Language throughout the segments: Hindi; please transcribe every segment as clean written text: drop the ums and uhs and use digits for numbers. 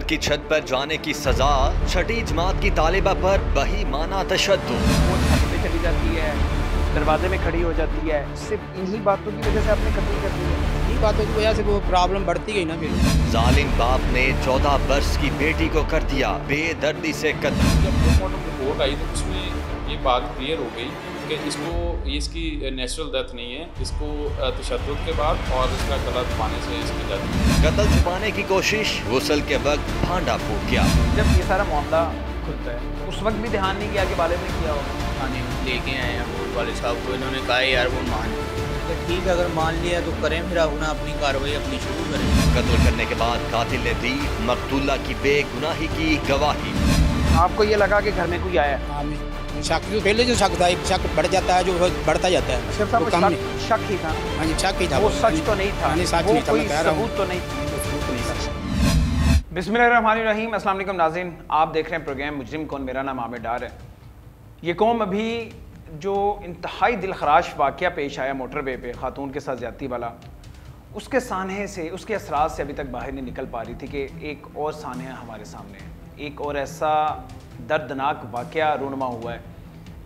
की छत पर जाने की सजा, छठी जमात की तालिबा पर बहीमाना तशद्दुद। वो छत पे चली जाती है, दरवाजे में खड़ी हो जाती है, सिर्फ इन्हीं बातों की वजह से आपने कत्ल कर दिया। इन्हीं बातों की वजह से वो प्रॉब्लम बढ़ती गई ना। फिर जालिम बाप ने 14 वर्ष की बेटी को कर दिया बेदर्दी से कत्ल। जब पोस्टमार्टम रिपोर्ट आई तो उसमें ये बात क्लियर हो गई कि इसकी नेचुरल डेथ नहीं है, इसको तशद्दुद के बाद और इसका गला दबाने से इसकी डेथ हुई। कत्ल छुपाने की कोशिश, गुस्ल के वक्त भांडा फूट गया। जब ये सारा मामला खुलता है उस वक्त भी ध्यान नहीं किया कि वालिद ने किया होगा। थाने लेके आए हैं वो वाले साहब को, इन्होंने कहा यार वो मान तो ठीक है, अगर मान लिया तो करें, फिर अपना अपनी कार्रवाई अपनी शुरू करें। कत्ल करने के बाद कातिल ने दी मकतूला की बेगुनाही की गवाही। आपको ये लगा कि घर में कोई आया है? हाँ, शक तो पहले जो शक था, एक शक बढ़ जाता है, जो बढ़ता जाता है। सिर्फ वो कम नहीं। शक ही था। हाँ जी, शक ही था। वो सच तो नहीं था, सच वो नहीं था, कोई मैं कह रहा हूँ। सबूत तो नहीं था। बिस्मिल्लाहिर्रहमानिर्रहीम, अस्सलाम वालेकुम नाज़रीन, आप देख रहे हैं प्रोग्राम मुजरिम कौन। मेरा नाम आमिर डार है। ये कौम अभी जो इंतहाई दिलखराश वाक़या पेश आया मोटरवे पे ख़ातून के साथ ज़्यादती वाला, उसके सानहे से, उसके असरात से अभी तक बाहर नहीं निकल पा रही थी कि एक और सानहा हमारे सामने है। एक और ऐसा दर्दनाक वाक़या रूनुमा हुआ है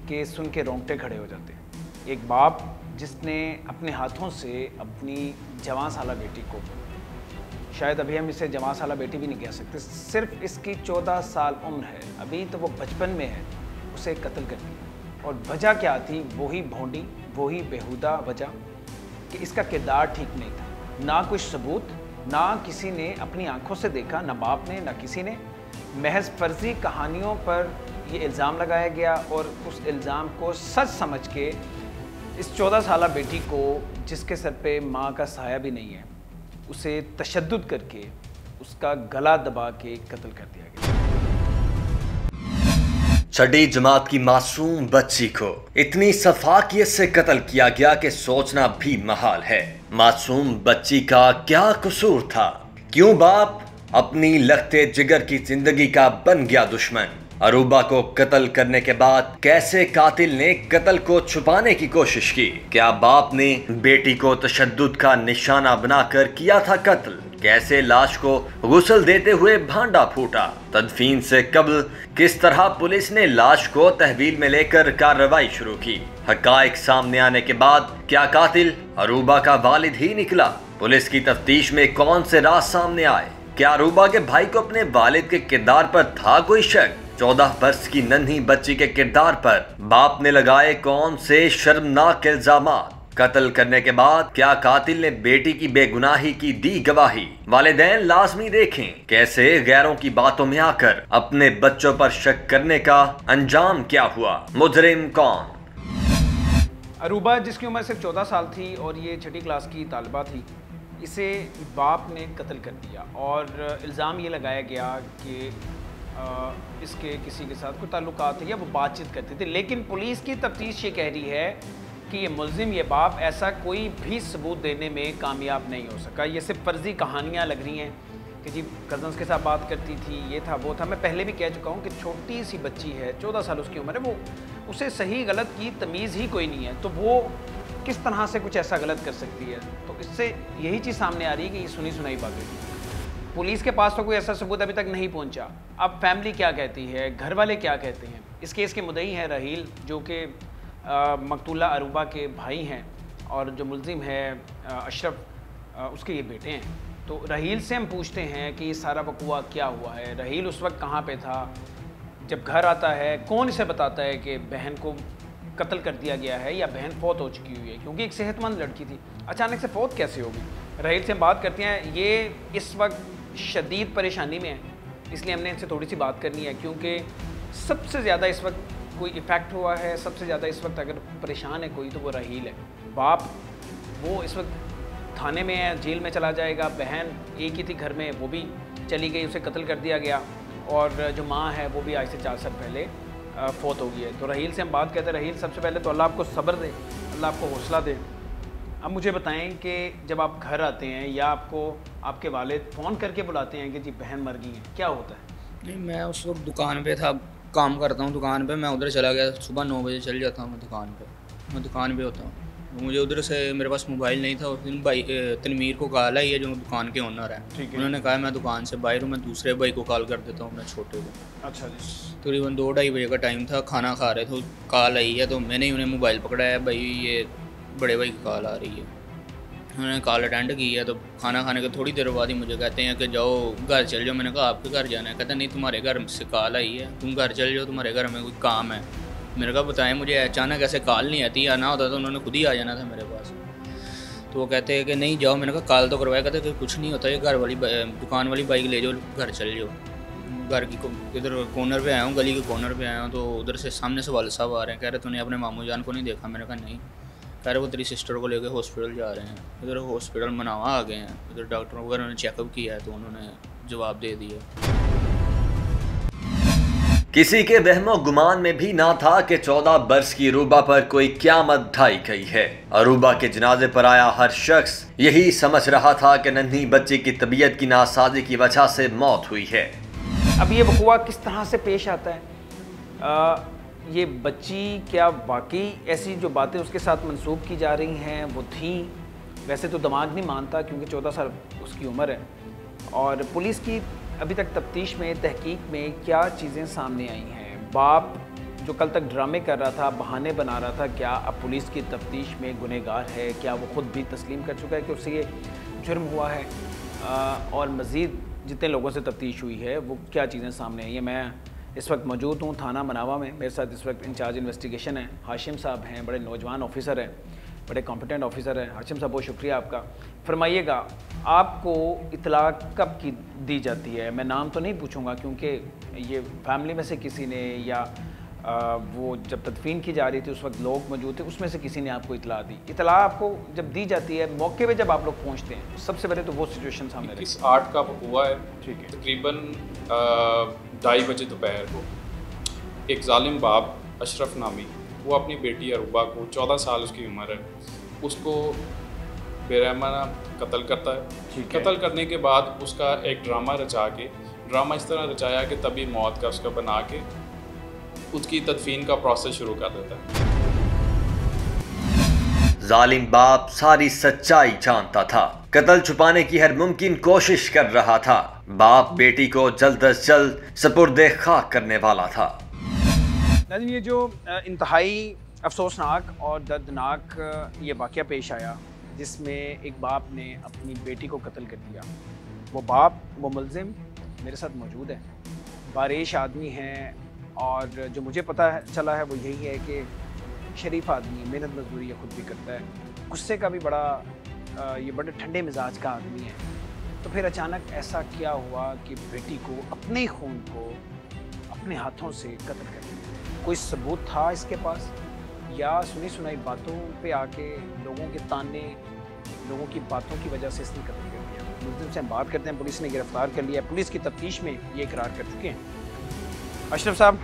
कि सुन के रोंगटे खड़े हो जाते हैं। एक बाप जिसने अपने हाथों से अपनी जवान साला बेटी को, शायद अभी हम इसे जवान साला बेटी भी नहीं कह सकते, सिर्फ इसकी 14 साल उम्र है, अभी तो वो बचपन में है, उसे कत्ल कर दिया। और वजह क्या थी? वही भोंडी, वही बेहुदा वजह कि इसका किरदार ठीक नहीं था। ना कुछ सबूत, ना किसी ने अपनी आंखों से देखा, ना बाप ने ना किसी ने। महज फर्जी कहानियों पर ये इल्ज़ाम लगाया गया और उस इल्ज़ाम को सच समझ के इस 14 साला बेटी को, जिसके सर पे माँ का साया भी नहीं है, उसे तशद्दुद करके उसका गला दबा के कत्ल कर दिया गया। छठी जमात की मासूम बच्ची को इतनी सफाकियत से कत्ल किया गया कि सोचना भी महाल है। मासूम बच्ची का क्या कसूर था? क्यों बाप अपनी लगते जिगर की जिंदगी का बन गया दुश्मन? अरूबा को कत्ल करने के बाद कैसे कातिल ने कत्ल को छुपाने की कोशिश की? क्या बाप ने बेटी को तशद्दुद का निशाना बनाकर किया था कत्ल? कैसे लाश को गुस्ल देते हुए भांडा फूटा? तदफीन से कबल किस तरह पुलिस ने लाश को तहवील में लेकर कार्रवाई शुरू की? हकायक सामने आने के बाद क्या कातिल अरूबा का वालिद ही निकला? पुलिस की तफ्तीश में कौन से राज सामने आए? क्या अरूबा के भाई को अपने वालिद के किरदार पर था कोई शक? 14 वर्ष की नन्ही बच्ची के किरदार पर बाप ने लगाए कौन से शर्मनाक इल्जामात? कत्ल करने के बाद क्या कातिल ने बेटी की बेगुनाही की दी गवाही? वालिदैन लाजमी देखें कैसे गैरों की बातों में आकर अपने बच्चों पर शक करने का अंजाम क्या हुआ। मुजरिम कौन? अरूबा, जिसकी उम्र सिर्फ 14 साल थी और ये छठी क्लास की तालिबा थी, इसे बाप ने कत्ल कर दिया और इल्ज़ाम ये लगाया गया कि इसके किसी के साथ कोई ताल्लुकात है या वो बातचीत करते थे। लेकिन पुलिस की तफ्तीश ये कह रही है कि ये मुल्ज़िम, ये बाप, ऐसा कोई भी सबूत देने में कामयाब नहीं हो सका। ये सिर्फ फर्जी कहानियाँ लग रही हैं कि जी कज़न्स के साथ बात करती थी, ये था वो था। मैं पहले भी कह चुका हूँ कि छोटी सी बच्ची है, 14 साल उसकी उम्र है, वो उसे सही गलत की तमीज़ ही कोई नहीं है, तो वो किस तरह से कुछ ऐसा गलत कर सकती है? तो इससे यही चीज़ सामने आ रही है कि ये सुनी सुनाई बातें थी। पुलिस के पास तो कोई ऐसा सबूत अभी तक नहीं पहुंचा। अब फैमिली क्या कहती है, घर वाले क्या कहते हैं? इस केस के मुद्दई हैं राहील, जो कि मकतूला अरूबा के भाई हैं, और जो मुल्ज़िम है अशरफ, उसके ये बेटे हैं। तो राहील से हम पूछते हैं कि ये सारा वक़ुआ क्या हुआ है। राहील उस वक्त कहाँ पे था जब घर आता है? कौन इसे बताता है कि बहन को कत्ल कर दिया गया है या बहन फौत हो चुकी हुई है? क्योंकि एक सेहतमंद लड़की थी, अचानक से फौत कैसे होगी? राहील से हम बात करते हैं। ये इस वक्त शदीद परेशानी में है, इसलिए हमने इनसे थोड़ी सी बात करनी है, क्योंकि सबसे ज़्यादा इस वक्त कोई इफ़ेक्ट हुआ है, सबसे ज़्यादा इस वक्त अगर परेशान है कोई तो वो राहील है। बाप वो इस वक्त थाने में है, जेल में चला जाएगा। बहन एक ही थी घर में, वो भी चली गई, उसे कत्ल कर दिया गया। और जो माँ है वो भी आज से 4 साल पहले फौत हो गई है। तो राहील से हम बात करते हैं। राहील, सबसे पहले तो अल्लाह आपको सब्र दे, अल्लाह आपको हौसला दे। अब मुझे बताएं कि जब आप घर आते हैं या आपको आपके वालिद फ़ोन करके बुलाते हैं कि जी बहन मर गई है, क्या होता है? नहीं, मैं उस वक्त दुकान पे था, काम करता हूँ दुकान पे। मैं उधर चला गया, सुबह 9 बजे चल जाता हूँ मैं दुकान पे, मैं दुकान पे होता हूँ। मुझे उधर से मेरे पास मोबाइल नहीं था। उस दिन भाई तनवीर को कॉल आई है जो दुकान के ओनर है, उन्होंने कहा मैं दुकान से बाहर हूँ, मैं दूसरे भाई को कॉल कर देता हूँ, मैं छोटे को। अच्छा जी। तकरीबन 2-2:30 बजे का टाइम था, खाना खा रहे थे, कॉल आई है तो मैंने ही उन्हें मोबाइल पकड़ाया, भाई ये बड़े भाई की कॉल आ रही है। उन्होंने कॉल अटेंड की है तो खाना खाने के थोड़ी देर बाद ही मुझे कहते हैं कि जाओ घर चल जाओ। मैंने कहा आपके घर जाना है? कहते नहीं तुम्हारे घर से कॉल आई है, तुम घर चल जाओ, तुम्हारे घर में कोई काम है। मैंने कहा बताएं मुझे, अचानक ऐसे कॉल नहीं आती, आना होता तो उन्होंने खुद ही आ जाना था मेरे पास। तो वो कहते हैं कि नहीं जाओ। मैंने कहा कॉल तो करवाया। कहते कि कुछ नहीं होता, ये घर वाली दुकान वाली बाइक ले जाओ, घर चल जाओ। घर की इधर कॉर्नर पे आया हूँ, गली के कॉर्नर पे आया हूँ तो उधर से सामने से वाले साहब आ रहे हैं, कह रहे तूने अपने मामू जान को नहीं देखा? मैंने कहा नहीं। कह रहे वो तेरी सिस्टर को लेकर हॉस्पिटल जा रहे हैं। इधर हॉस्पिटल मनावा आ गए हैं, इधर डॉक्टर वगैरह ने चेकअप किया है तो उन्होंने जवाब दे दिया। किसी के वहमो गुमान में भी ना था कि 14 बरस की अरूबा पर कोई क़यामत ढाई गई है। अरूबा के जनाजे पर आया हर शख्स यही समझ रहा था कि नन्ही बच्ची की तबीयत की नासाजी की वजह से मौत हुई है। अब ये वक़ुआ किस तरह से पेश आता है? ये बच्ची क्या वाकई ऐसी जो बातें उसके साथ मंसूब की जा रही हैं वो थी? वैसे तो दिमाग नहीं मानता क्योंकि 14 साल उसकी उम्र है। और पुलिस की अभी तक तफ्तीश में, तहकीक में क्या चीज़ें सामने आई हैं? बाप जो कल तक ड्रामे कर रहा था, बहाने बना रहा था, क्या अब पुलिस की तफ्तीश में गुनहगार है? क्या वो ख़ुद भी तस्लीम कर चुका है कि उससे ये जुर्म हुआ है? और मज़ीद जितने लोगों से तफ्तीश हुई है वो क्या चीज़ें सामने आई हैं? मैं इस वक्त मौजूद हूँ थाना मनावा में। मेरे साथ इस वक्त इंचार्ज इन्वेस्टिगेशन है, हाशिम साहब हैं, बड़े नौजवान ऑफिसर हैं, बड़े कॉम्पिटेंट ऑफिसर हैं। हाशिम साहब बहुत शुक्रिया आपका। फरमाइएगा, आपको इतला कब की दी जाती है? मैं नाम तो नहीं पूछूंगा क्योंकि ये फैमिली में से किसी ने या वो जब तदफीन की जा रही थी उस वक्त लोग मौजूद थे, उसमें से किसी ने आपको इतला दी। इतला आपको जब दी जाती है, मौके पे जब आप लोग पहुंचते हैं, सबसे पहले तो वो सिचुएशन सामने रहती है। 21/8 का हुआ है, ठीक है। तकरीबन 2:30 बजे दोपहर को एक जालिम बाप अशरफ नामी, वो अपनी बेटी अरूबा को 14 साल उसकी उम्र है, उसको बेरहमाना कत्ल करता है। कत्ल करने के बाद उसका एक ड्रामा रचा के, ड्रामा इस तरह रचाया कि तभी मौत का उसका बना के उसकी तदफीन का प्रोसेस शुरू कर देता है। जालिम बाप सारी सच्चाई जानता था, कत्ल छुपाने की हर मुमकिन कोशिश कर रहा था। बाप बेटी को जल्द अज जल्द सुपुर्दे खाक करने वाला था। नाज़रीन, ये जो इंतहाई अफसोसनाक और दर्दनाक ये वाक़या पेश आया जिसमें एक बाप ने अपनी बेटी को कत्ल कर दिया, वो बाप, वो मुल्ज़िम मेरे साथ मौजूद है, बारिश आदमी हैं और जो मुझे पता चला है वो यही है कि शरीफ आदमी, मेहनत मजदूरी ये खुद भी करता है, गुस्से का भी बड़ा ये बड़े ठंडे मिजाज का आदमी है। तो फिर अचानक ऐसा क्या हुआ कि बेटी को, अपने खून को अपने हाथों से कत्ल कर दिया? कोई सबूत था इसके पास या सुनी सुनाई बातों पे आके लोगों के ताने, लोगों की बातों की वजह से इसने कत्ल कर दिया? मुल्ज़िम से हम बात करते हैं। पुलिस ने गिरफ्तार कर लिया, पुलिस की तफ्तीश में ये इकरार कर चुके हैं। अशरफ साहब,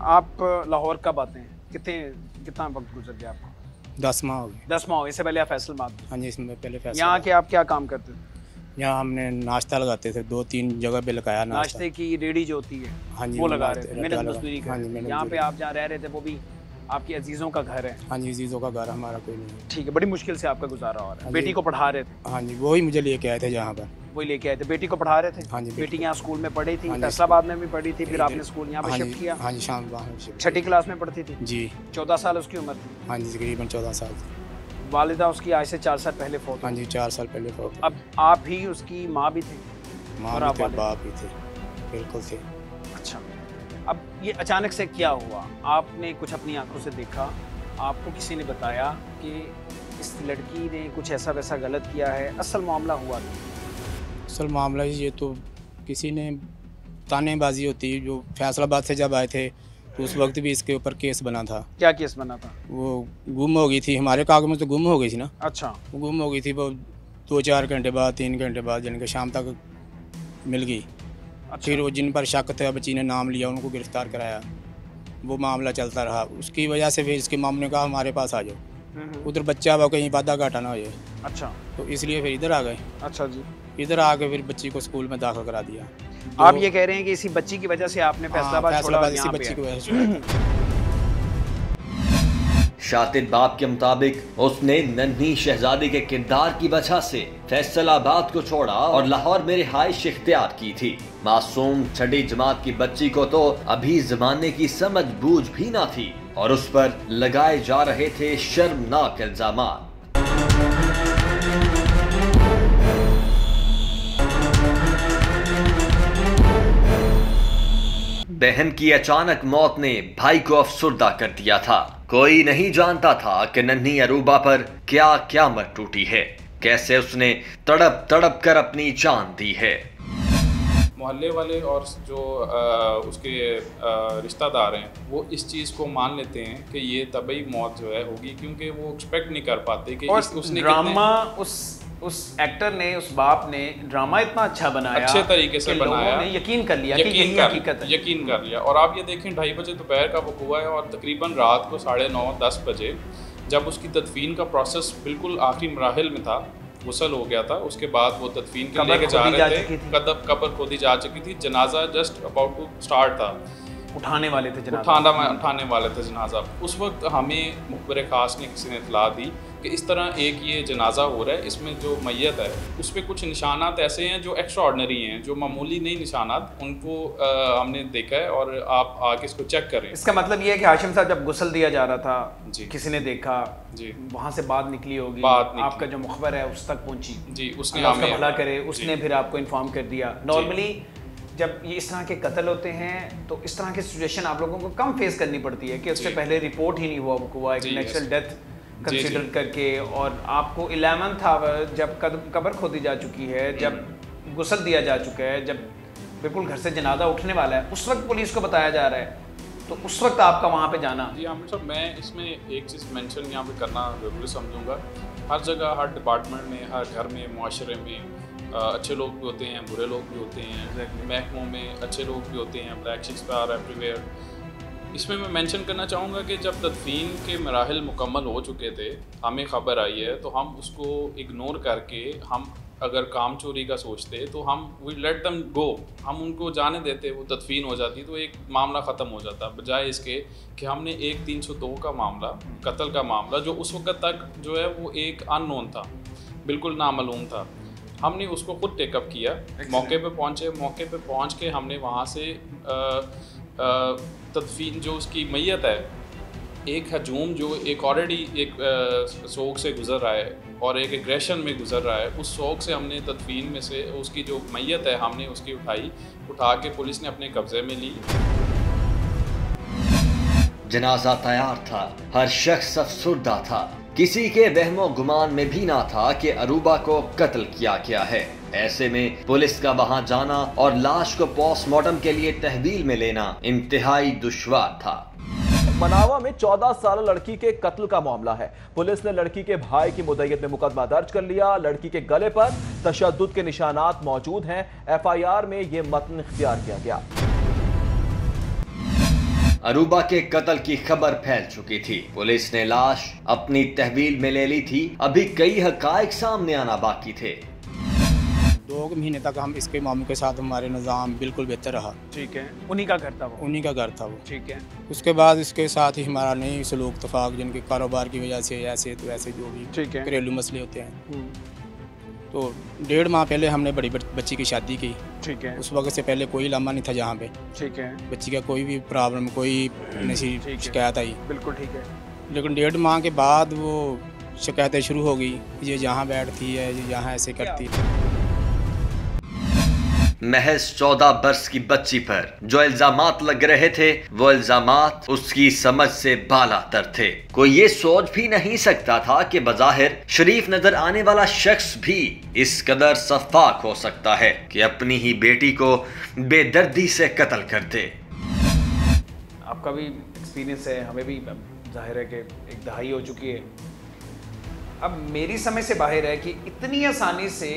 आप लाहौर कब आते हैं? कितना वक्त गुजर गया आपको? 10 माह हो गए। 10 माह हो। इससे पहले आप फैसलाबाद? हाँ जी, इसमें पहले फैसला। यहाँ के आप क्या काम करते थे? यहाँ हमने नाश्ता लगाते थे, 2-3 जगह पे लगाया नाश्ते की रेडी जो होती है, हाँ जी, वो लगा रहे थे, मेहनत मजदूरी हाँ जी, कर। यहाँ पे आप जहाँ रह रहे थे वो भी आपके अजीज़ों का घर है? हाँ जी, अजीज़ों का घर, हमारा कोई नहीं। ठीक है, बड़ी मुश्किल से आपका गुजारा हो रहा है। बेटी को पढ़ा रहे थे? हाँ जी, वही मुझे लेके आए थे जहाँ पर, वही लेके आए थे। बेटी को पढ़ा रहे थे? हाँ जी। बेटी यहाँ स्कूल में पढ़ी थी, फैसलाबाद में भी पढ़ी थी, फिर आपने स्कूल यहाँ पे शिफ्ट किया? हाँ जी, शाम 6ठी क्लास में पढ़ती थी जी। 14 साल उसकी उम्र थी? हाँ जी, तकरीबन 14 साल। वालिदा उसकी आज से 4 साल पहले फौत? हाँ जी, 4 साल पहले फौत। अब आप ही उसकी माँ भी थी? माँ भी थे, बाप भी थे, बिल्कुल थे। अच्छा, अब ये अचानक से क्या हुआ? आपने कुछ अपनी आंखों से देखा, आपको किसी ने बताया कि इस लड़की ने कुछ ऐसा वैसा गलत किया है? असल मामला हुआ था? असल मामला ये तो किसी ने तानेबाजी होती, जो फैसलाबाद से जब आए थे तो उस वक्त भी इसके ऊपर केस बना था। क्या केस बना था? वो गुम हो गई थी, हमारे कागज में तो गुम हो गई थी ना। अच्छा, वो गुम हो गई थी, वो 2-4 घंटे बाद, 3 घंटे बाद, यानी कि शाम तक मिल गई। अच्छा। फिर वो जिन पर शक था, बच्ची ने नाम लिया, उनको गिरफ्तार कराया, वो मामला चलता रहा। उसकी वजह से फिर इसके मामले का हमारे पास आ जाओ, उधर बच्चा वो कहीं वादा घाटा ना हो जाए। अच्छा, तो इसलिए फिर इधर आ गए। अच्छा जी। इधर आके फिर बच्ची को स्कूल में दाखिल करा दिया। आप ये कह रहे हैं कि इसी बच्ची की वजह से आपने फैसलाबाद छोड़ा? इसी बच्ची की वजह से। शातिद बाप के मुताबिक उसने नन्ही शहजादी के किरदार की वजह से फैसलाबाद को छोड़ा और लाहौर में रिहाइश इख्तियार की थी। मासूम छठी जमात की बच्ची को तो अभी जमाने की समझ बूझ भी ना थी और उस पर लगाए जा रहे थे शर्मनाक इल्जामात। बहन की अचानक मौत ने भाई को अफसुर्दा कर दिया था। कोई नहीं जानता था कि नन्ही अरूबा पर क्या क्या मर टूटी है, कैसे उसने तड़प तड़प कर अपनी जान दी है। मोहल्ले वाले और जो उसके रिश्तेदार हैं वो इस चीज़ को मान लेते हैं कि ये तभी मौत जो है होगी, क्योंकि वो एक्सपेक्ट नहीं कर पाते कि उसने ड्रामा उस एक्टर ने, उस बाप ने ड्रामा इतना अच्छा बनाया, अच्छे तरीके से बनाया, लोगों ने यकीन कर लिया कि यही हकीकत है। यकीन कर लिया। और आप ये देखें 2:30 बजे दोपहर का वक़ूआ है और तकरीबन रात को 9:30-10 बजे जब उसकी तदफीन का प्रोसेस बिल्कुल आखिरी मराहिल में था, गुसल हो गया था, उसके बाद वो तदफीन के लेके जा रहे थे, कब्र खोदी जा चुकी थी, जनाजा जस्ट अबाउट टू स्टार्ट था, उठाने वाले थे जनाजा। उस वक्त हमें मुखबिर खास ने किसी ने इत्तला दी कि इस तरह एक ये जनाजा हो रहा है, इसमें जो मैयत है उस पर कुछ निशानात ऐसे हैं जो एक्स्ट्रा ऑर्डनरी हैं, जो मामूली नहीं निशानात, उनको हमने देखा है और आप आके इसको चेक करें। इसका मतलब ये है कि हाशिम साहब जब गुस्ल दिया जा रहा था जी, किसी ने देखा जी, वहाँ से बात निकली होगी, आपका जो मुखबर है उस तक पहुँची जी, उसने हमें भला करे, उसने फिर आपको इन्फॉर्म कर दिया। नॉर्मली जब ये इस तरह के कत्ल होते हैं तो इस तरह की सिचुएशन आप लोगों को कम फेस करनी पड़ती है कि उससे पहले रिपोर्ट ही नहीं हुआ, एक नेचुरल डेथ कंसीडर करके, और आपको 11th आवर जब कब्र खोदी जा चुकी है, जब गुस्ल दिया जा चुका है, जब बिल्कुल घर से जनाजा उठने वाला है, उस वक्त पुलिस को बताया जा रहा है, तो उस वक्त आपका वहाँ पे जाना। जी आमिर साहब, मैं इसमें एक चीज़ मेंशन यहाँ पे करना ज़रूरी समझूंगा। हर जगह, हर डिपार्टमेंट में, हर घर में, मुआशरे में अच्छे लोग भी होते हैं, बुरे लोग भी होते हैं, महकमों में अच्छे लोग भी होते हैं, ब्लैक शिप्स आर एवरीवेयर। इसमें मैं मेंशन करना चाहूँगा कि जब तदफीन के मराहिल मुकम्मल हो चुके थे, हमें ख़बर आई है, तो हम उसको इग्नोर करके, हम अगर काम चोरी का सोचते तो हम वी लेट देम गो, हम उनको जाने देते, वो तदफीन हो जाती तो एक मामला ख़त्म हो जाता, बजाय इसके कि हमने एक 302 का मामला, कत्ल का मामला, जो उस वक्त तक जो है वो एक अननोन था, बिल्कुल नामालूम था, हमने उसको खुद टेकअप किया। मौके पे पहुंच के हमने वहाँ से तदफीन जो उसकी मैयत है, एक हजूम जो एक ऑलरेडी एक सोग से गुजर रहा है और एक एग्रेशन में गुजर रहा है, उस सोग से हमने तदफीन में से उसकी जो मैयत है हमने उसकी उठा के पुलिस ने अपने कब्जे में ली। जनाजा तैयार था, हर शख्स अफसुर्दा था, किसी के वहमो गुमान में भी ना था कि अरूबा को कत्ल किया गया है। ऐसे में पुलिस का वहां जाना और लाश को पोस्टमार्टम के लिए तहवील में लेना इंतहाई दुश्वार था। मनावा में 14 साल लड़की के कत्ल का मामला है। पुलिस ने लड़की के भाई की मुद्दईयत में मुकदमा दर्ज कर लिया। लड़की के गले पर तशद्दुद के निशानात मौजूद हैं। FIR में यह मतन इख्तियार किया गया। अरूबा के कत्ल की खबर फैल चुकी थी, पुलिस ने लाश अपनी तहवील में ले ली थी, अभी कई हकायक सामने आना बाकी थे। 2 महीने तक हम इसके मामले के साथ हमारे निज़ाम बिल्कुल बेहतर रहा। ठीक है, उन्हीं का घर था वो? उन्हीं का घर था वो। ठीक है। उसके बाद इसके साथ ही हमारा नई सलूक तफाक, जिनके कारोबार की वजह से ऐसे तो ऐसे जो भी घरेलू मसले होते हैं, तो 1.5 माह पहले हमने बड़ी बच्ची की शादी की। ठीक है। उस वक्त से पहले कोई लामा नहीं था जहाँ पे। ठीक है। बच्ची का कोई भी प्रॉब्लम, कोई नसी शिकायत आई। बिल्कुल ठीक है। लेकिन 1.5 माह के बाद वो शिकायतें शुरू हो गई, ये यहाँ बैठती है, ये यहाँ ऐसे करती है। महज 14 वर्ष की बच्ची पर जो इल्जामात लग रहे थे, वो इल्जामात उसकी समझ से बालातर थे। कोई ये सोच भी नहीं सकता था कि बज़ाहिर शरीफ नजर आने वाला शख्स भी इस कदर सफाक हो सकता है कि अपनी ही बेटी को बेदर्दी से कत्ल कर दे। आपका भी एक्सपीरियंस है, हमें भी जाहिर है कि एक दहाई हो चुकी है। अब मेरी समझ से बाहर है कि इतनी आसानी से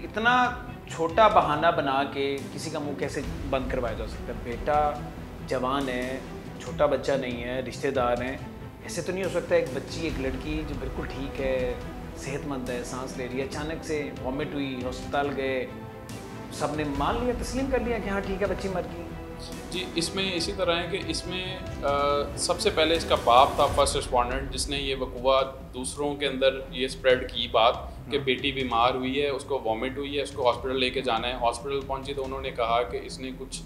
इतना छोटा बहाना बना के किसी का मुंह कैसे बंद करवाया जा सकता है। बेटा जवान है, छोटा बच्चा नहीं है, रिश्तेदार हैं, ऐसे तो नहीं हो सकता। एक बच्ची, एक लड़की जो बिल्कुल ठीक है, सेहतमंद है, सांस ले रही है, अचानक से वॉमिट हुई, अस्पताल गए, सब ने मान लिया, तस्लीम कर लिया कि हाँ ठीक है बच्ची मर गई। जी, इसमें इसी तरह है कि इसमें सबसे पहले इसका बाप था फर्स्ट रिस्पॉन्डेंट, जिसने ये वकूआ दूसरों के अंदर ये स्प्रेड की बात कि बेटी बीमार हुई है, उसको वॉमिट हुई है, उसको हॉस्पिटल लेके जाना है। हॉस्पिटल पहुंची तो उन्होंने कहा कि इसने कुछ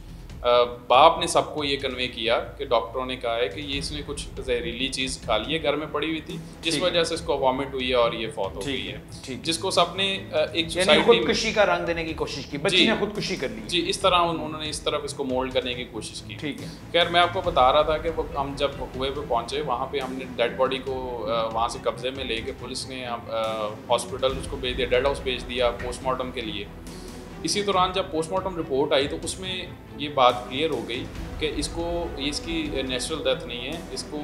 बाप ने सबको ये कन्वे किया कि डॉक्टरों ने कहा है कि ये इसने कुछ जहरीली चीज़ खा ली है, घर में पड़ी हुई थी, जिस वजह से इसको वॉमिट हुई है और ये फौत हो गई है। जिसको सबने एक सोसाइटी खुदकुशी का रंग देने की कोशिश की, बच्ची ने खुदकुशी कर ली। जी, इस तरह उन्होंने इस तरफ इसको मोल्ड करने की कोशिश की। ठीक है। खैर, मैं आपको बता रहा था कि हम जब कुएं पे पहुंचे, वहाँ पे हमने डेड बॉडी को वहाँ से कब्जे में लेके पुलिस ने हॉस्पिटल उसको भेज दिया, डेड हाउस भेज दिया पोस्टमार्टम के लिए। इसी दौरान जब पोस्टमार्टम रिपोर्ट आई तो उसमें ये बात क्लियर हो गई कि इसकी नेचुरल डेथ नहीं है, इसको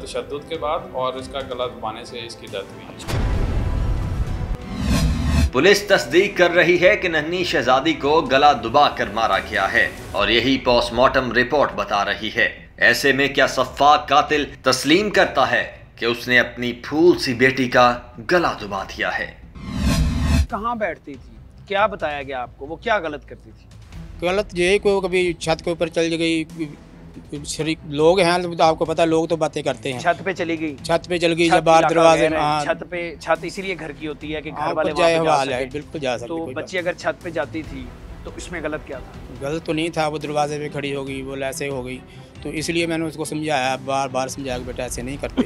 तशद्दुद के बाद और इसका गला दबाने से इसकी डेथ हुई। पुलिस तस्दीक कर रही है कि नन्ही शहजादी को गला दबा कर मारा गया है और यही पोस्टमार्टम रिपोर्ट बता रही है। ऐसे में क्या सफ़ाक कातिल तस्लीम करता है कि उसने अपनी फूल सी बेटी का गला दबा दिया है? कहाँ बैठती थी, क्या बताया गया आपको, वो क्या गलत करती थी? गलत यही, को कभी छत के ऊपर चल गई, शरीक लोग हैं तो आपको पता, लोग तो बातें करते हैं। छत पे चली गई, छत पे चल गई, जब बाहर दरवाजे में छत इसीलिए घर की होती है कि घर वाले जाए हवाल है, बिल्कुल जा सकते। तो बच्ची अगर छत पे जाती थी तो इसमें गलत क्या था? गलत तो नहीं था, वो दरवाजे पे खड़ी हो गई, वो ऐसे हो गई, तो इसलिए मैंने उसको समझाया, बार बार समझाया कि बेटा ऐसे नहीं करते।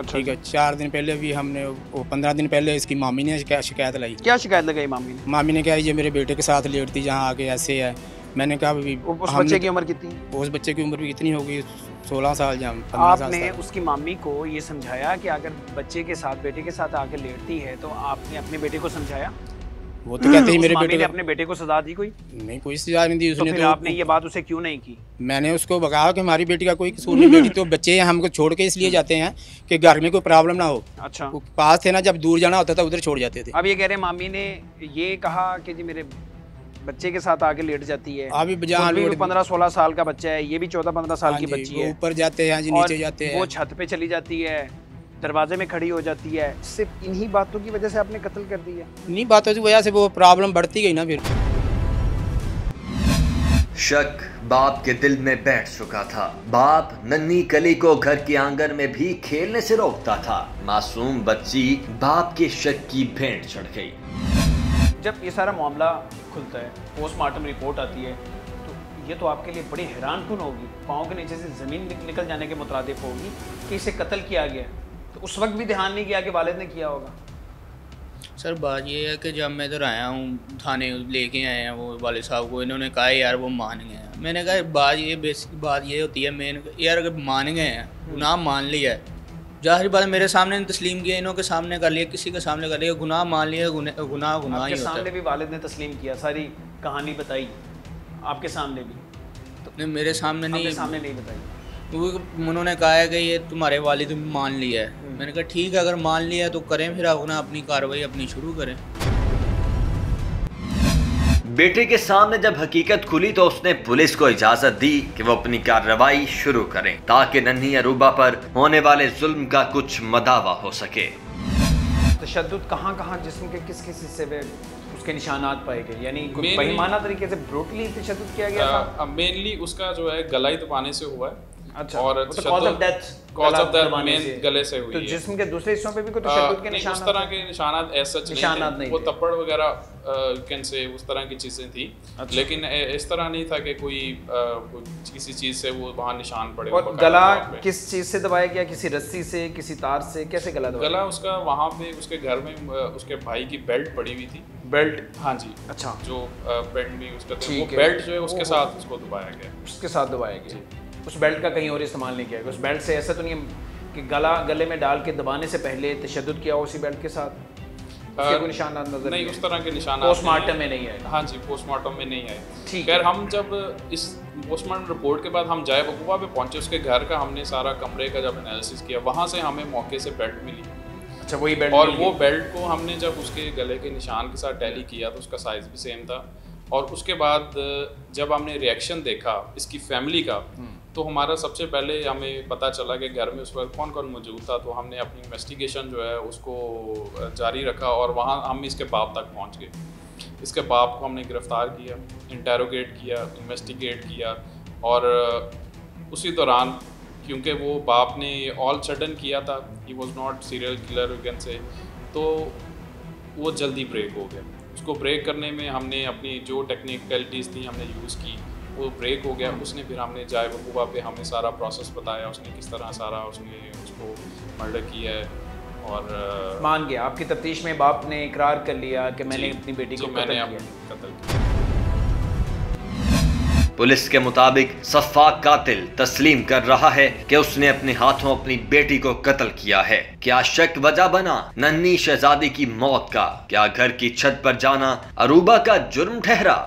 ठीक है। 4 दिन पहले भी हमने, 15 दिन पहले इसकी मामी ने शिकायत लाई। क्या शिकायत लगाई मामी ने? मामी ने कहा ये मेरे बेटे के साथ लेटती, जहाँ आके ऐसे है। मैंने कहा उस बच्चे की उम्र कितनी? उस बच्चे की उम्र भी कितनी होगी, 16 साल या 15 साल। आपने उसकी मामी को ये समझाया कि अगर बच्चे के साथ, बेटे के साथ आके लेटती है तो आपने अपने बेटे को समझाया? वो तो कहते हैं मेरे बेटे ने अपने बेटे को सजा दी? कोई नहीं, कोई सजा नहीं दी उसने। तो आपने ये बात उसे क्यों नहीं की? मैंने उसको बताया कि हमारी बेटी का कोई कसूर नहीं, बेटी तो बच्चे हैं, हमको छोड़ के इसलिए जाते हैं कि घर में कोई प्रॉब्लम ना हो। अच्छा। पास थे ना, जब दूर जाना होता था उधर छोड़ जाते थे। अब ये कह रहे मामी ने ये कहा कि जी मेरे बच्चे के साथ आके लेट जाती है। अभी 15-16 साल का बच्चा है, ये भी 14-15 साल की बच्ची है। ऊपर जाते हैं जी, नीचे जाते हैं, वो छत पे चली जाती है, दरवाजे में खड़ी हो जाती है। सिर्फ इन्हीं बातों की वजह से आपने कत्ल कर दिया? इन्हीं बातों की वजह से वो प्रॉब्लम बढ़ती गई ना। फिर शक बाप के दिल में बैठ चुका था। बाप नन्ही कली को घर के आंगन में भी खेलने से रोकता था। मासूम बच्ची बाप के शक की भेंट चढ़ गई। जब ये सारा मामला खुलता है, पोस्टमार्टम रिपोर्ट आती है, तो ये तो आपके लिए बड़ी हैरानकुन होगी, पाँव के नीचे से ज़मीन निकल जाने के मुताबिक होगी कि इसे कत्ल किया गया। तो उस वक्त भी ध्यान नहीं किया कि वालिद ने किया होगा? सर बात ये है कि जब मैं इधर आया हूँ, थाने लेके आए हैं वो वाले साहब को, इन्होंने कहा यार वो मान गए हैं। मैंने कहा बेसिक बात ये होती है मेन, यार अगर मान गए हैं, गुनाह मान लिया है, जाहिर बात मेरे सामने तस्लीम किया, इन्हों के सामने कर लिया, किसी के सामने कर लिया, गुनाह मान लिया, गुनाह ही होता है। सामने भी वालिद ने तस्लीम किया, सारी कहानी बताई आपके सामने भी? तो नहीं, मेरे सामने नहीं, सामने नहीं बताई। उन्होंने कहा है कि ये तुम्हारे वालिद ने मान लिया है। मैंने कहा ठीक है, अगर मान लिया है तो करें, फिर अपनी कार्रवाई अपनी शुरू करें। बेटे के सामने जब हकीकत खुली तो उसने पुलिस को इजाजत दी कि वो अपनी कार्रवाई शुरू करें ताकि नन्ही अरूबा पर होने वाले जुल्म का कुछ मदावा हो सके। तशद्दुद कहाँ जिस्म के किस हिस्से में उसके निशानात पाए गए? यानी बेईमाना तरीके से ब्रूटली तशद्दुद किया गया था? मेनली उसका जो है गला ही दबाने से हुआ है। अच्छा। और कॉज ऑफ डेथ मेन गले से हुई तो है। जिस्म के दूसरे हिस्सों पे भी कोई तशद्दुद के निशान? उस तरह के निशानात ऐसा नहीं, वो थप्पड़ वगैरह कैन से उस तरह की चीजें थी। अच्छा। लेकिन इस तरह नहीं था कि कोई किसी चीज से वो वहाँ निशान पड़े। और गला किस चीज से दबाया गया? किसी रस्सी से, किसी तार से? कैसे गला दबाया? गला उसका वहाँ पे उसके घर में उसके भाई की बेल्ट पड़ी हुई थी। बेल्ट? हाँ जी। अच्छा। जो बेल्ट भी उसका वो बेल्ट जो है उसके साथ उसको दबाया गया। उसके साथ दबाया गया। उस बेल्ट का कहीं और इस्तेमाल नहीं किया गया? उस बेल्ट से ऐसा तो नहीं कि गले में डाल के दबाने से पहले तशद्दुद किया उसी बेल्ट के साथ? कोई निशान नजर नहीं, उस तरह के निशान पोस्टमार्टम में नहीं आए? हाँ जी, पोस्टमार्टम में नहीं आए। ठीक है। हम जब इस पोस्टमार्टम रिपोर्ट के बाद हम जाए वकूआ पे पहुंचे, उसके घर का हमने सारा कमरे का जब एनालिसिस किया, वहाँ से हमें मौके से बेल्ट मिली। अच्छा, वही बेल्ट? और वो बेल्ट को हमने जब उसके गले के निशान के साथ टैली किया तो उसका साइज़ भी सेम था। और उसके बाद जब हमने रिएक्शन देखा इसकी फैमिली का, तो हमारा सबसे पहले हमें पता चला कि घर में उस वक्त कौन कौन मौजूद था। तो हमने अपनी इन्वेस्टिगेशन जो है उसको जारी रखा और वहाँ हम इसके बाप तक पहुँच गए। इसके बाप को हमने गिरफ़्तार किया, इंटेरोगेट किया, इन्वेस्टिगेट किया। और उसी दौरान क्योंकि वो बाप ने ये ऑल सडन किया था, he was not serial killer we can say, तो वो जल्दी ब्रेक हो गया। उसको ब्रेक करने में हमने अपनी जो टेक्निकलिटीज़ थी हमने यूज़ की, वो ब्रेक हो गया। उसने फिर हमने जाए बखूबा पे हमें सारा प्रोसेस बताया, उसने किस तरह सारा उसने उसको मर्डर किया है और मान गया। आपकी तफ्तीश में बाप ने इकरार कर लिया कि मैंने अपनी बेटी को मैंने कत्ल किया। पुलिस के मुताबिक सफ़ाक कातिल तस्लीम कर रहा है कि उसने अपने हाथों अपनी बेटी को कत्ल किया है। क्या शक वजह बना नन्ही शहजादी की मौत का? क्या घर की छत पर जाना अरूबा का जुर्म ठहरा?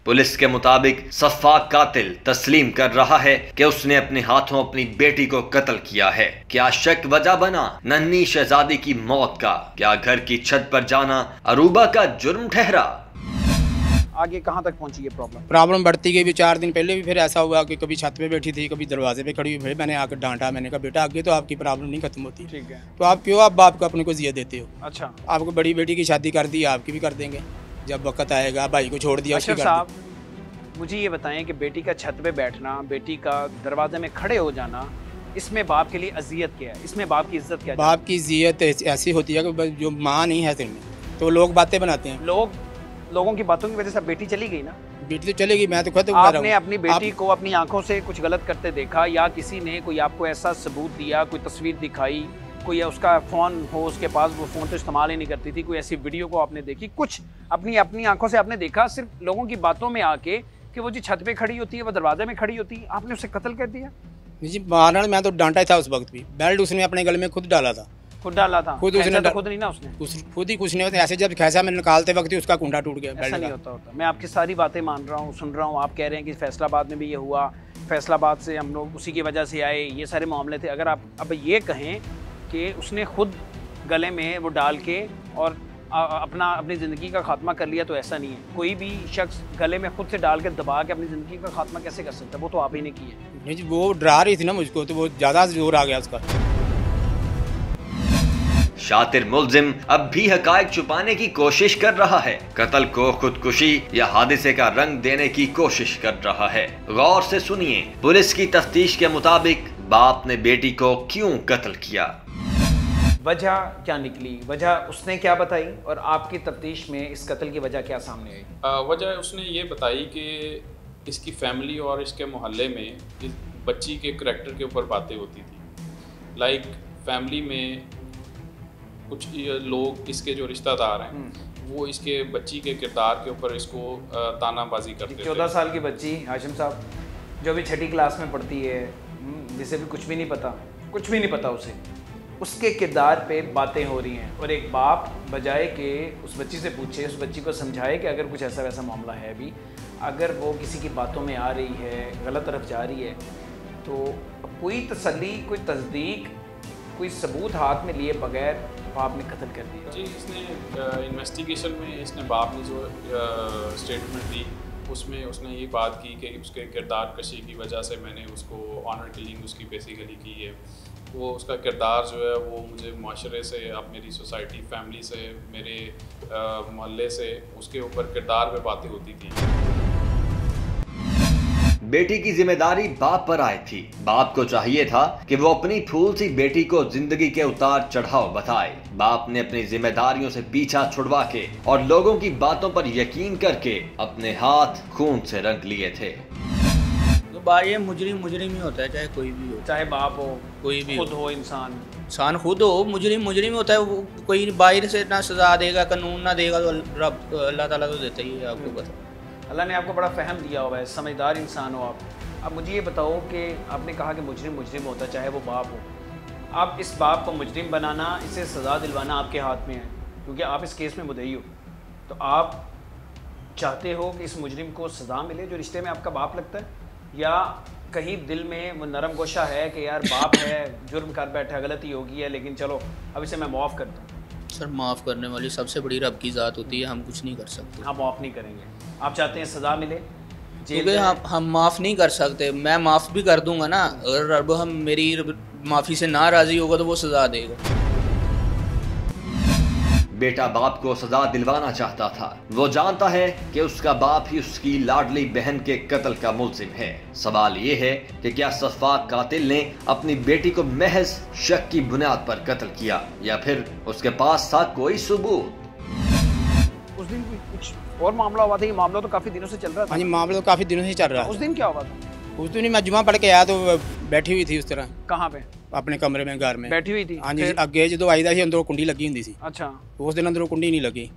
पुलिस के मुताबिक सफ़ाक कातिल तस्लीम कर रहा है कि उसने अपने हाथों अपनी बेटी को कत्ल किया है। क्या शक वजह बना नन्ही शहजादी की मौत का? क्या घर की छत पर जाना अरूबा का जुर्म ठहरा? आगे कहाँ तक पहुँची ये प्रॉब्लम बढ़ती गई। भी 4 दिन पहले भी फिर ऐसा हुआ कि कभी छत पे बैठी थी, कभी दरवाजे पे खड़ी हुई। फिर मैंने आकर डांटा, मैंने कहा बेटा आगे तो आपकी प्रॉब्लम नहीं खत्म होती, ठीक है, तो आप क्यों आप बाप को अपने को जिया देते हो? अच्छा, आपको बड़ी बेटी की शादी कर दी, आपकी भी कर देंगे जब वक्त आएगा। भाई को छोड़ दिया। अशरफ साहब मुझे ये बताएं कि बेटी का छत पे बैठना, बेटी का दरवाजे में खड़े हो जाना, इसमें बाप के लिए अजियत क्या है? इसमें बाप की इज्जत क्या है? बाप की इज्जत ऐसी होती है कि जो माँ नहीं है सिर में तो लोग बातें बनाते हैं। लोगों की बातों की वजह से बेटी चली गई ना। बेटी तो चलेगी, मैं तो खुद आपने अपनी बेटी को अपनी आंखों से कुछ गलत करते देखा, या किसी ने कोई आपको ऐसा सबूत दिया, कोई तस्वीर दिखाई, कोई उसका फ़ोन हो उसके पास, वो फ़ोन तो इस्तेमाल ही नहीं करती थी, कोई ऐसी वीडियो को आपने देखी, कुछ अपनी आंखों से आपने देखा, सिर्फ लोगों की बातों में आके कि वो जी छत पे खड़ी होती है, वो दरवाजे में खड़ी होती है, आपने उसे कत्ल कर दिया? जी मारना, मैं तो डांटा ही था उस वक्त भी। बेल्ट उसने अपने गले में खुद डाला था। खुद डाला था? खुद उसने तो खुद नहीं ना, उसने खुद ही कुछ नहीं। ऐसे जब खैसा में निकालते वक्त ही उसका कुंडा टूट गया। ऐसा नहीं होता। मैं आपकी सारी बातें मान रहा हूँ, सुन रहा हूँ। आप कह रहे हैं कि फैसलाबाद में भी ये हुआ, फैसलाबाद से हम लोग उसी की वजह से आए, ये सारे मामले थे। अगर आप अब ये कहें कि उसने खुद गले में वो डाल के और अपनी ज़िंदगी का खात्मा कर लिया, तो ऐसा नहीं है। कोई भी शख्स गले में खुद से डाल के दबा के अपनी ज़िंदगी का खात्मा कैसे कर सकता है? वो तो आप ही ने की है। नहीं जी, वो डरा रही थी ना मुझको, तो वो ज़्यादा जोर आ गया उसका। शातिर मुल्जिम अब भी हकायक छुपाने की कोशिश कर रहा है। कत्ल को खुदकुशी या हादिसे का रंग देने की कोशिश कर रहा है। गौर से सुनिए, पुलिस की तफ्तीश के मुताबिक बाप ने बेटी को क्यों कत्ल किया? वजह क्या निकली, वजह उसने क्या बताई, और आपकी तफ्तीश में इस कत्ल की वजह क्या सामने आई? वजह उसने ये बताई कि इसकी फैमिली और इसके मोहल्ले में इस बच्ची के करैक्टर के ऊपर बातें होती थी। लाइक फैमिली में कुछ लोग, इसके जो रिश्तेदार हैं, वो इसके बच्ची के किरदार के ऊपर इसको तानाबाजी करते थे। 14 साल की बच्ची हाशिम साहब, जो भी 6ठी क्लास में पढ़ती है, जिसे भी कुछ भी नहीं पता उसे, उसके किरदार पे बातें हो रही हैं। और एक बाप बजाय कि उस बच्ची से पूछे, उस बच्ची को समझाए कि अगर कुछ ऐसा वैसा मामला है भी, अगर वो किसी की बातों में आ रही है, गलत तरफ जा रही है, तो कोई तसल्ली, कोई तस्दीक, कोई सबूत हाथ में लिए बगैर बाप ने कत्ल कर दिया। जी, इसने इन्वेस्टिगेशन में इसने बाप ने जो स्टेटमेंट दी, उसमें उसने ये बात की कि उसके किरदार कशी की वजह से मैंने उसको ऑनर किलिंग उसकी बेसिकली की है। वो उसका किरदार जो है वो मुझे माशरे से, अब मेरी सोसाइटी, फैमिली से, मेरे मोहल्ले से, उसके ऊपर किरदार पे बातें होती थी। बेटी की जिम्मेदारी बाप पर आई थी। बाप को चाहिए था कि वो अपनी फूल सी बेटी को जिंदगी के उतार चढ़ाव बताए। बाप ने अपनी जिम्मेदारियों से पीछा छुड़वा के और लोगों की बातों पर यकीन करके अपने हाथ खून से रंग लिए थे। तो भाई मुजरिम ही होता है, चाहे कोई भी हो, चाहे बाप हो, कोई भी खुद हो, इंसान खुद हो। मुजरिम होता है। वो कोई बाहर से ना सजा देगा, कानून ना देगा, तो रब अल्लाह ताला तो देता ही है, आपको पता। अल्लाह ने आपको बड़ा फ़हम दिया हुआ है, समझदार इंसान हो आप। अब मुझे ये बताओ कि आपने कहा कि मुजरिम होता है, चाहे वो बाप हो। आप इस बाप को मुजरिम बनाना, इसे सज़ा दिलवाना आपके हाथ में है, क्योंकि आप इस केस में मुद्दई हो। तो आप चाहते हो कि इस मुजरिम को सज़ा मिले जो रिश्ते में आपका बाप लगता है, या कहीं दिल में वो नरम गोशा है कि यार बाप है, जुर्म कर बैठा, गलती होगी है, लेकिन चलो अब इसे मैं माफ़ कर दूँ? सर, माफ़ करने वाली सबसे बड़ी रब की ज़ात होती है, हम कुछ नहीं कर सकते। आप माफ़ नहीं करेंगे, आप चाहते हैं सज़ा मिले? क्योंकि हम माफ़ नहीं कर सकते। मैं माफ़ भी कर दूंगा ना, अगर रब मेरी माफ़ी से ना राज़ी होगा तो वो सज़ा देगा। बेटा बाप को सजा दिलवाना चाहता था। वो जानता है कि उसका बाप ही उसकी लाडली बहन के कत्ल का मुलजिम है। सवाल ये है कि क्या सफाक कातिल ने अपनी बेटी को महज शक की बुनियाद पर कत्ल किया या फिर उसके पास था कोई सबूत। उस दिन कुछ और मामला हुआ था, ये मामला तो काफी दिनों से चल रहा था। हाँ जी, मामला तो काफ़ी दिनों से चल रहा उस है। दिन क्या हुआ था? उस दिन मैं जुमा पढ़ के आया तो बैठी हुई थी उस तरह कहाँ पे? अपने कमरे में, घर में बैठी हुई थी? हाँ जी, फिर? अगे जो आई था अंदरों कुंडी लगी होंगी सी। अच्छा उस दिन अंदरों कुंडी नहीं लगी तो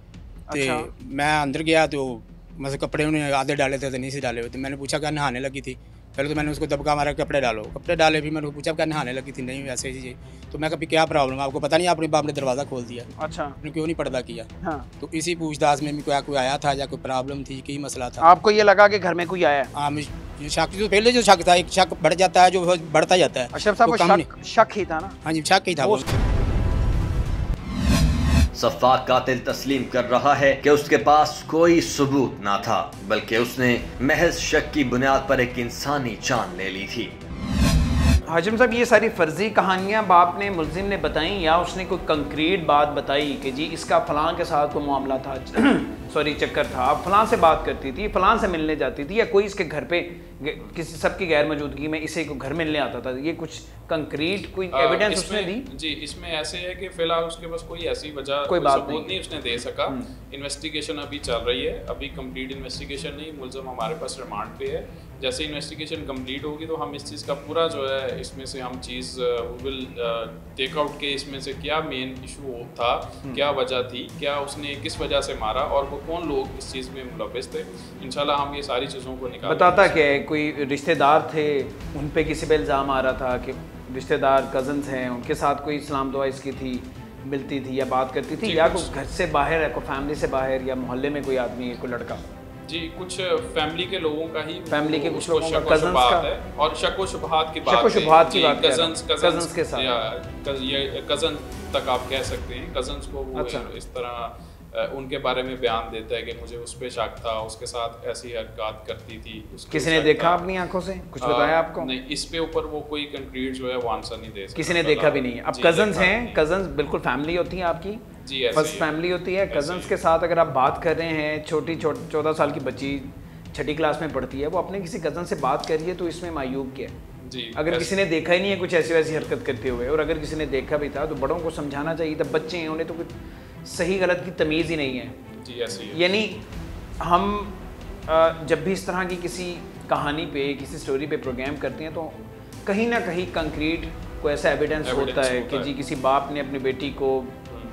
अच्छा। मैं अंदर गया तो मतलब कपड़े उन्होंने आधे डाले थे तो नहीं से डाले हुए थे। मैंने पूछा क्या नहाने लगी थी? पहले तो मैंने उसको दबका मारा कपड़े डालो, कपड़े डाले। फिर मैंने पूछा क्या नहाने लगी थी? नहीं वैसे ही। तो मैं कभी क्या प्रॉब्लम, आपको पता नहीं आपने बाप ने दरवाज़ा खोल दिया, अच्छा आपने क्यों नहीं पर्दा किया? हाँ। तो इसी पूछताछ में क्या कोई आया था या कोई प्रॉब्लम थी, कई मसला था? आपको ये लगा कि घर में कोई आया है? हाँ, ये शक जो पहले जो शक था, एक शक बढ़ जाता है जो बढ़ता जाता है। अशरफ साहब वो को कम शक ही था ना? हाँ जी, शक ही था वो। सफाक कातिल तस्लीम कर रहा है कि उसके पास कोई सबूत ना था, बल्कि उसने महज शक की बुनियाद पर एक इंसानी जान ले ली थी। हाजिम साहब, ये सारी फर्जी कहानियां बाप ने मुलजिम ने बताई या उसने कोई कंक्रीट बात बताई कि जी इसका फलां के साथ कोई मामला था सॉरी चक्कर था, आप फलां से बात करती थी, फलां से मिलने जाती थी, या कोई इसके घर पे किसी सबकी गैर मौजूदगी में इसे को घर मिलने आता था? ये कुछ कंक्रीट कोई एविडेंस उसने दी? जी, इसमें ऐसे है कि फिलहाल उसके पास कोई ऐसी वजह कोई बात सबूत नहीं उसने दे सका। इन्वेस्टिगेशन अभी चल रही है, अभी कंप्लीट इन्वेस्टिगेशन नहीं, मुलजिम हमारे पास रिमांड पे है। जैसे इन्वेस्टिगेशन कंप्लीट होगी तो हम इस चीज़ का पूरा जो है इसमें से हम चीज़ विल टेक आउट के इसमें से क्या मेन इशू था, क्या वजह थी, क्या उसने किस वजह से मारा और वो कौन लोग इस चीज़ में मुलव्वस थे। इंशाल्लाह हम ये सारी चीज़ों को निकाल बताता क्या है, कोई रिश्तेदार थे उन पे किसी पे इल्ज़ाम आ रहा था कि रिश्तेदार कज़न्स हैं उनके साथ कोई इस्लाम दुआ इसकी थी, मिलती थी या बात करती थी, या कोई घर से बाहर है, कोई फैमिली से बाहर या मोहल्ले में कोई आदमी है, कोई लड़का? जी, कुछ फैमिली के लोगों का ही, फैमिली के कुछ लोगों का, शक व कज़न्स का है और शक व शुबहात की बात शक व शुबहात की बात, कज़न्स के साथ या कज़न तक आप कह सकते हैं। कज़न्स को वो अच्छा। इस तरह उनके बारे में बयान देता है कि मुझे उस पे शक था, उसके साथ ऐसी हरकत करती थी। किसी ने देखा अपनी आंखों से? कुछ बताया आपको? नहीं, इस पे ऊपर वो कोई कंक्रीट जो है वो आंसर नहीं दे सकता। किसी ने देखा भी नहीं। अब कज़न्स हैं, कज़न्स बिल्कुल फैमिली होती है आपकी, जी, फर्स्ट फैमिली होती है। कज़न्स के साथ अगर आप बात कर रहे हैं, छोटी 14 साल की बच्ची 6ठी क्लास में पढ़ती है, वो अपने किसी कज़न से बात कर रही है, तो इसमें मायूब क्या है? जी, अगर किसी ने देखा ही नहीं है कुछ ऐसी वैसी हरकत करते हुए, और अगर किसी ने देखा भी था तो बड़ों को समझाना चाहिए था। बच्चे हैं, उन्हें तो कुछ सही गलत की तमीज़ ही नहीं है। जी, ऐसी है। यानी हम जब भी इस तरह की किसी कहानी पे, किसी स्टोरी पे प्रोग्राम करते हैं तो कहीं ना कहीं कंक्रीट कोई ऐसा एविडेंस होता है कि जी किसी बाप ने अपनी बेटी को,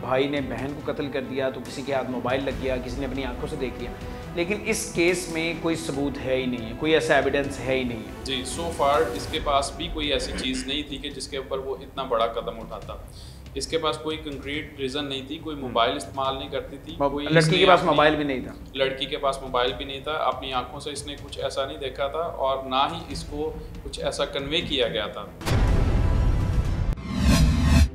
भाई ने बहन को कत्ल कर दिया, तो किसी के हाथ मोबाइल लग गया, किसी ने अपनी आंखों से देख लिया। लेकिन इस केस में कोई सबूत है ही नहीं है, कोई ऐसा एविडेंस है ही नहीं है। जी, सो फार इसके पास भी कोई ऐसी चीज़ नहीं थी कि जिसके ऊपर वो इतना बड़ा कदम उठाता। इसके पास कोई कंक्रीट रीज़न नहीं थी, कोई मोबाइल इस्तेमाल नहीं करती थी, कोई लड़की के पास मोबाइल भी नहीं था। लड़की के पास मोबाइल भी नहीं था, अपनी आंखों से इसने कुछ ऐसा नहीं देखा था और ना ही इसको कुछ ऐसा कन्वे किया गया था।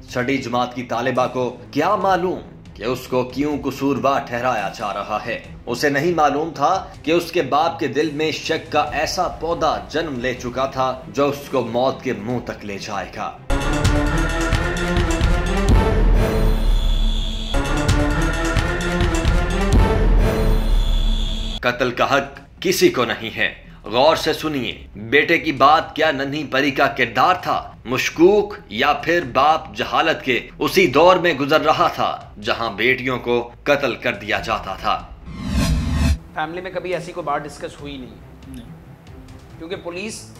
6ठी जमात की तालिबा को क्या मालूम कि उसको क्यों कसूरवार ठहराया जा रहा है? उसे नहीं मालूम था कि उसके बाप के दिल में शक का ऐसा पौधा जन्म ले चुका था जो उसको मौत के मुंह तक ले जाएगा। कत्ल का हक किसी को नहीं है। गौर से सुनिए, बेटे की बात क्या नन्ही परी का किरदार था? मुशकूक या फिर बाप जहालत के उसी दौर में गुजर रहा था जहां बेटियों को कत्ल कर दिया जाता था। फैमिली में कभी ऐसी कोई बात डिस्कस हुई नहीं, क्योंकि पुलिस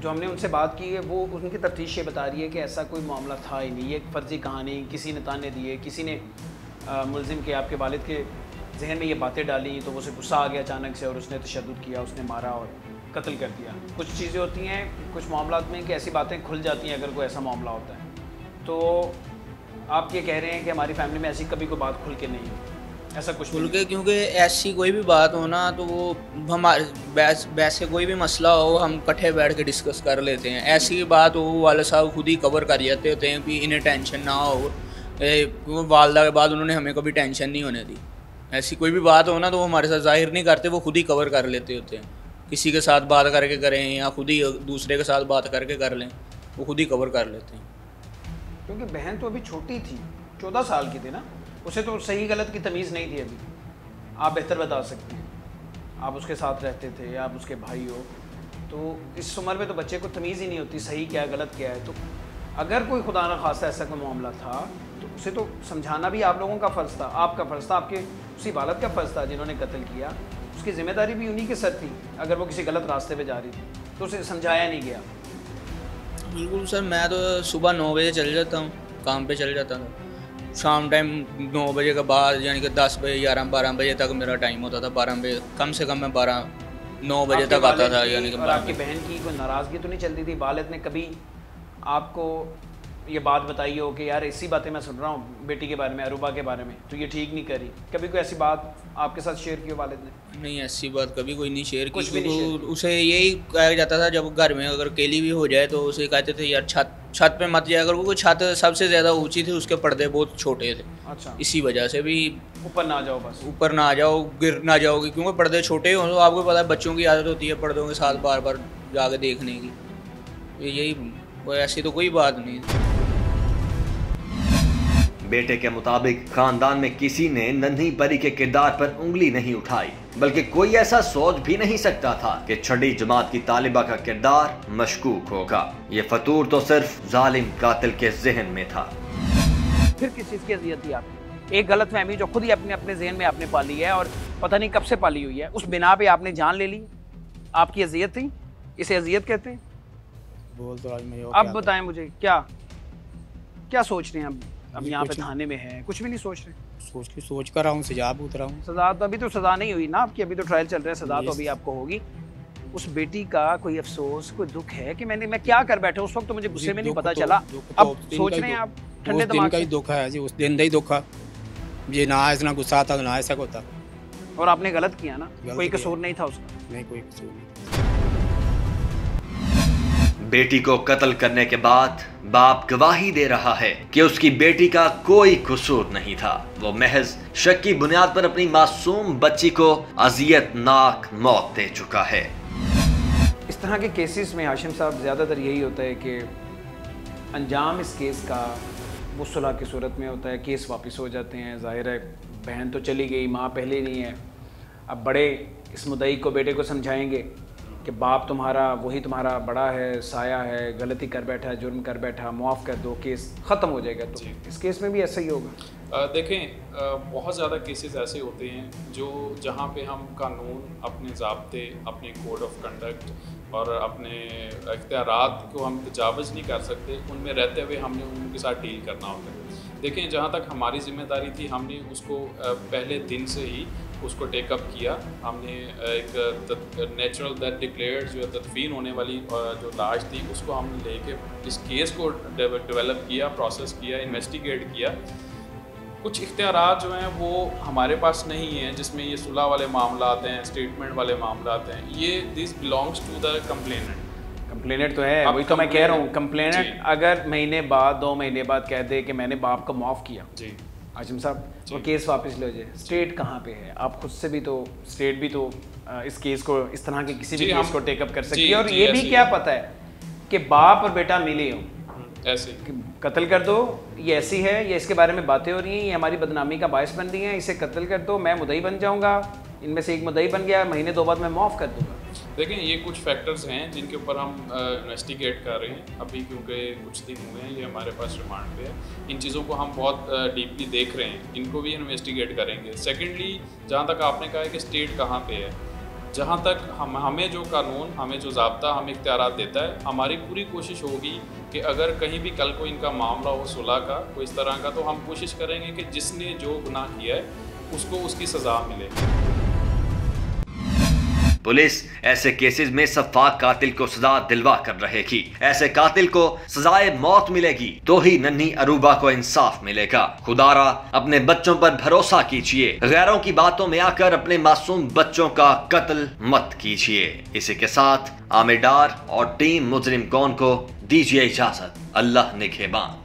जो हमने उनसे बात की है वो उनकी तफ्तीश ये बता रही है कि ऐसा कोई मामला था ही नहीं। ये एक फर्जी कहानी किसी ने ताने दिए, किसी ने मुलजिम के, आपके वालिद के जहन में ये बातें डाली तो वो उसे गुस्सा आ गया अचानक से और उसने तशद्दुद किया, उसने मारा और कत्ल कर दिया। कुछ चीज़ें होती हैं कुछ मामलात में कि ऐसी बातें खुल जाती हैं अगर कोई ऐसा मामला होता है। तो आप ये कह रहे हैं कि हमारी फैमिली में ऐसी कभी कोई बात खुल के नहीं हुई, ऐसा कुछ खुल के? क्योंकि ऐसी कोई भी बात हो ना तो वो हमारे वैसे कोई भी मसला हो हम इकट्ठे बैठ के डिस्कस कर लेते हैं। ऐसी बात हो वाले साहब खुद ही कवर कर जाते होते हैं कि इन्हें टेंशन ना हो। वालदा के बाद उन्होंने हमें कभी टेंशन नहीं होने दी। ऐसी कोई भी बात हो ना तो वो हमारे साथ जाहिर नहीं करते, वो खुद ही कवर कर लेते होते हैं। किसी के साथ बात करके करें या खुद ही दूसरे के साथ बात करके कर लें, वो खुद ही कवर कर लेते हैं। क्योंकि बहन तो अभी छोटी थी, 14 साल की थी ना? उसे तो सही गलत की तमीज़ नहीं थी अभी। आप बेहतर बता सकते हैं, आप उसके साथ रहते थे, आप उसके भाई हो, तो इस उम्र में तो बच्चे को तमीज़ ही नहीं होती सही क्या है गलत क्या है। तो अगर कोई खुदा न खास्ता ऐसा कोई मामला था तो उसे तो समझाना भी आप लोगों का फ़र्ज़ था, आपका फ़र्ज़ था, आपके उसी वालिद का फ़र्ज़ था जिन्होंने कत्ल किया। उसकी ज़िम्मेदारी भी उन्हीं के सर थी। अगर वो किसी गलत रास्ते पे जा रही थी तो उसे समझाया नहीं गया। बिल्कुल सर, मैं तो सुबह 9 बजे चल जाता हूँ, काम पे चल जाता था। शाम टाइम 9 बजे के बाद यानी कि 10 बजे 11-12 बजे तक मेरा टाइम होता था। 12 बजे कम से कम मैं 9 बजे तक आता था। यानी कि और आपकी बहन की कोई नाराज़गी तो नहीं चलती थी? वालिद ने कभी आपको ये बात बताई हो कि यार ऐसी बातें मैं सुन रहा हूँ बेटी के बारे में, अरूबा के बारे में, तो ये ठीक नहीं करी? कभी कोई ऐसी बात आपके साथ शेयर की हो वालिद ने? नहीं, ऐसी बात कभी कोई नहीं शेयर कुछ की। भी नहीं शेयर की। उसे यही कहा जाता था जब घर में अगर केली भी हो जाए तो उसे कहते थे यार छत पे मत जाए। अगर वो छत सबसे ज़्यादा ऊंची थी, उसके पर्दे बहुत छोटे थे। अच्छा, इसी वजह से भी ऊपर ना जाओ, बस ऊपर ना आ जाओ, गिर ना जाओगे, क्योंकि पर्दे छोटे हो तो आपको पता है बच्चों की आदत होती है पर्दों के साथ बार बार जाके देखने की। यही, ऐसी तो कोई बात नहीं। बेटे के मुताबिक खानदान में किसी ने नन्ही परी के किरदार पर उंगली नहीं उठाई, बल्कि कोई ऐसा सोच भी नहीं सकता था कि छठी जमात की तालिबा का किरदार मशकूक होगा। ये फतूर तो सिर्फ जालिम कातिल के जहन में था। फिर किस चीज़ की अजियत थी आपकी? एक गलत फहमी जो खुद ही अपने जहन में आपने पाली है और पता नहीं कब से पाली हुई है, उस बिना पे आपने जान ले ली, आपकी अजियत थी, इसे अजियत कहते हैं। बोल तो अब बताएं मुझे क्या सोच रहे हैं? अब यहाँ पे थाने में है, कुछ भी नहीं सोच रहे? सोच कर रहा हूँ, सजा पूछ रहा हूँ। सजा तो अभी तो सजा नहीं हुई ना आपकी, अभी तो ट्रायल चल रहा है, सजा तो अभी आपको होगी। उस बेटी का कोई अफसोस, कोई दुख है कि मैं क्या कर बैठा उस वक्त? तो मुझे गुस्से में नहीं पता चला। अब सोच रहे हैं आप ठंडे दिमाग का ही दुख है जी, उस दिन का ही दुख है। ये ना इतना गुस्सा आता ना ऐसा होता। और आपने गलत किया ना, कोई कसूर नहीं था उसका? नहीं, कोई कसूर नहीं। बेटी को कत्ल करने के बाद बाप गवाही दे रहा है कि उसकी बेटी का कोई कसूर नहीं था। वो महज शक की बुनियाद पर अपनी मासूम बच्ची को अजियतनाक मौत दे चुका है। इस तरह के केसेस में हाशिम साहब ज़्यादातर यही होता है कि अंजाम इस केस का वो सुलह की सूरत में होता है, केस वापस हो जाते हैं। ज़ाहिर है बहन तो चली गई, माँ पहले नहीं है। अब बड़े इस मुद्दई को, बेटे को समझाएंगे कि बाप तुम्हारा वही तुम्हारा बड़ा है, साया है, गलती कर बैठा है, जुर्म कर बैठा, माफ़ कर दो, केस ख़त्म हो जाएगा। तो इस केस में भी ऐसा ही होगा। देखें, बहुत ज़्यादा केसेस ऐसे होते हैं जहाँ पे हम कानून, अपने ज़ाब्ते, अपने कोड ऑफ कंडक्ट और अपने इख्तियारात को हम तजावज़ नहीं कर सकते। उनमें रहते हुए हमने उनके साथ डील करना होता है। देखें, जहाँ तक हमारी ज़िम्मेदारी थी, हमने उसको पहले दिन से ही उसको टेकअप किया। हमने एक नेचुरल डेथ डिक्लेयर्ड जो तदफीन होने वाली जो लाश थी उसको हमने लेके इस केस को डेवलप किया, प्रोसेस किया, इन्वेस्टिगेट किया। कुछ इख्तियारात जो हैं वो हमारे पास नहीं हैं, जिसमें ये सुलह वाले मामला आते हैं, स्टेटमेंट वाले मामला आते हैं। ये this belongs to the complainant तो है, वही तो मैं कह रहा हूँ। कंप्लेनेंट अगर महीने बाद, 2 महीने बाद कह दे कि मैंने बाप को माफ़ किया जी हाशिम साहब, वो केस वापस ले जाए, स्टेट कहाँ पे है? आप खुद से भी तो, स्टेट भी तो इस केस को, इस तरह के किसी भी केस को टेकअप कर सकती है। और ये भी क्या पता है कि बाप और बेटा मिले हों, ऐसे कत्ल कर दो, ये ऐसी है, ये इसके बारे में बातें हो रही हैं, ये हमारी बदनामी का बायस बन रही हैं, इसे कत्ल कर दो, मैं मुद्दई बन जाऊँगा, इनमें से एक मुद्दई बन गया, महीने 2 बाद मैं माफ़ कर दूँगा। देखें, ये कुछ फैक्टर्स हैं जिनके ऊपर हम इन्वेस्टिगेट कर रहे हैं अभी, क्योंकि कुछ दिन हुए हैं ये हमारे पास रिमांड पे है। इन चीज़ों को हम बहुत डीपली देख रहे हैं, इनको भी इन्वेस्टिगेट करेंगे। सेकेंडली, जहाँ तक आपने कहा है कि स्टेट कहाँ पे है, जहाँ तक हमें जो कानून, हमें जो ज़ाब्ता, हमें इख्तियारात देता है, हमारी पूरी कोशिश होगी कि अगर कहीं भी कल को इनका मामला हो सुलह का, कोई इस तरह का, तो हम कोशिश करेंगे कि जिसने जो गुनाह किया है उसको उसकी सज़ा मिले। पुलिस ऐसे केसेस में सफाक कातिल को सजा दिलवा कर रहेगी। ऐसे कातिल को सजाए मौत मिलेगी तो ही नन्ही अरूबा को इंसाफ मिलेगा। खुदारा अपने बच्चों पर भरोसा कीजिए, गैरों की बातों में आकर अपने मासूम बच्चों का कत्ल मत कीजिए। इसी के साथ आमिर डार और टीम मुजरिम कौन को दीजिए इजाजत। अल्लाह निगहबान।